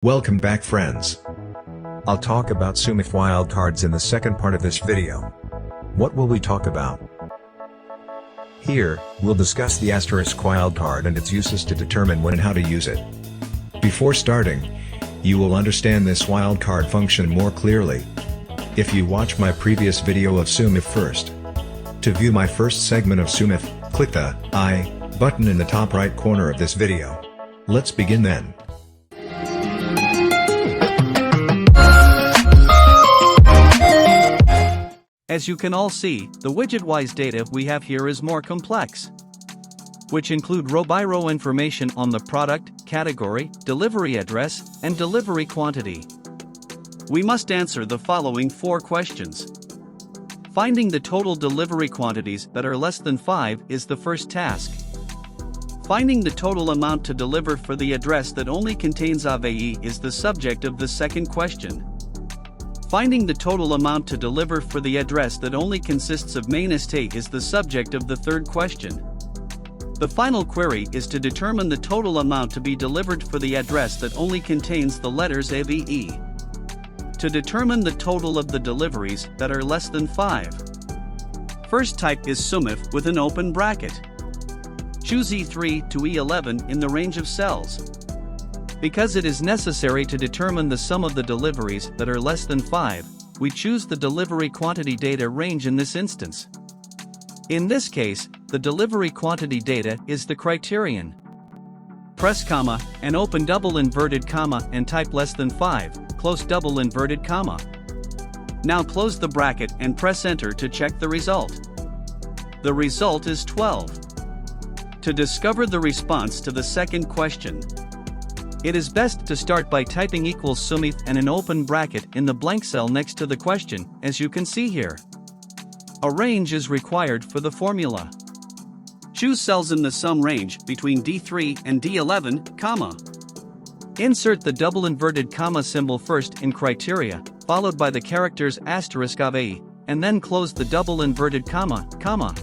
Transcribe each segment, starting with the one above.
Welcome back, friends. I'll talk about SUMIF wildcards in the second part of this video. What will we talk about? Here, we'll discuss the asterisk wildcard and its uses to determine when and how to use it. Before starting, you will understand this wildcard function more clearly if you watch my previous video of SUMIF first. To view my first segment of SUMIF, click the I button in the top right corner of this video. Let's begin then. As you can all see, the widget-wise data we have here is more complex, which include row-by-row information on the product, category, delivery address, and delivery quantity. We must answer the following 4 questions. Finding the total delivery quantities that are less than 5 is the first task. Finding the total amount to deliver for the address that only contains AVE is the subject of the second question. Finding the total amount to deliver for the address that only consists of main-ST is the subject of the third question. The final query is to determine the total amount to be delivered for the address that only contains the letters AVE. To determine the total of the deliveries that are less than 5. First type is SUMIF with an open bracket. Choose E3 to E11 in the range of cells. Because it is necessary to determine the sum of the deliveries that are less than 5, we choose the delivery quantity data range in this instance. In this case, the delivery quantity data is the criterion. Press comma, and open double inverted comma and type less than 5, close double inverted comma. Now close the bracket and press enter to check the result. The result is 12. To discover the response to the second question, it is best to start by typing equals SUMIF and an open bracket in the blank cell next to the question, as you can see here. A range is required for the formula. Choose cells in the sum range between D3 and D11, comma. Insert the double inverted comma symbol first in criteria, followed by the characters asterisk AVE, and then close the double inverted comma, comma.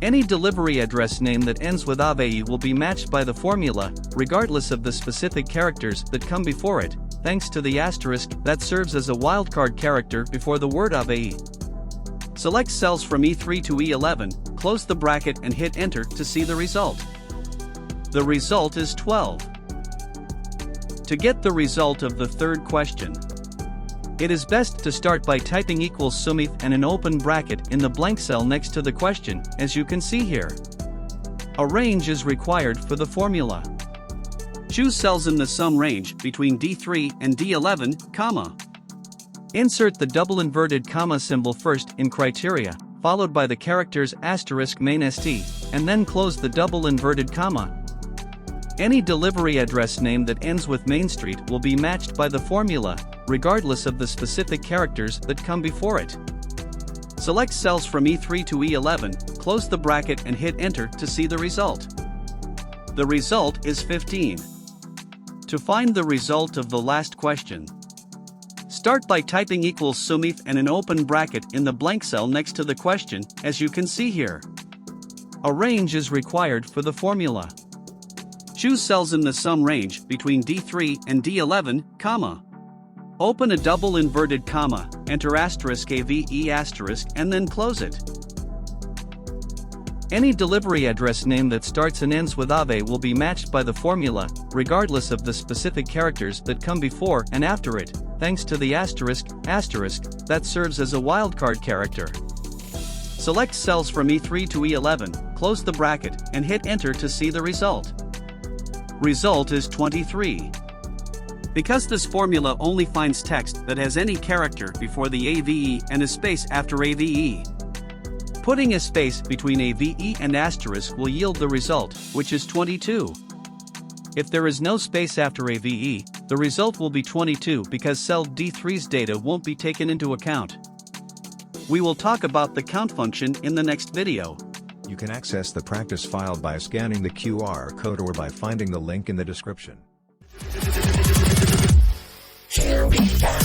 Any delivery address name that ends with AVE will be matched by the formula, regardless of the specific characters that come before it, thanks to the asterisk that serves as a wildcard character before the word AVE. Select cells from E3 to E11, close the bracket and hit enter to see the result. The result is 12. To get the result of the third question, it is best to start by typing equals SUMIF and an open bracket in the blank cell next to the question, as you can see here. A range is required for the formula. Choose cells in the sum range between D3 and D11, comma. Insert the double inverted comma symbol first in criteria, followed by the characters asterisk main ST, and then close the double inverted comma. Any delivery address name that ends with Main Street will be matched by the formula, regardless of the specific characters that come before it. Select cells from E3 to E11, close the bracket and hit enter to see the result. The result is 15. To find the result of the last question, start by typing equals SUMIF and an open bracket in the blank cell next to the question, as you can see here. A range is required for the formula. Choose cells in the sum range between D3 and D11, comma. Open a double inverted comma, enter asterisk AVE asterisk and then close it. Any delivery address name that starts and ends with AVE will be matched by the formula, regardless of the specific characters that come before and after it, thanks to the asterisk that serves as a wildcard character. Select cells from E3 to E11, close the bracket, and hit enter to see the result. Result is 23. Because this formula only finds text that has any character before the AVE and a space after AVE. Putting a space between AVE and asterisk will yield the result, which is 22. If there is no space after AVE, the result will be 22 because cell D3's data won't be taken into account. We will talk about the count function in the next video. You can access the practice file by scanning the QR code or by finding the link in the description. Here we go.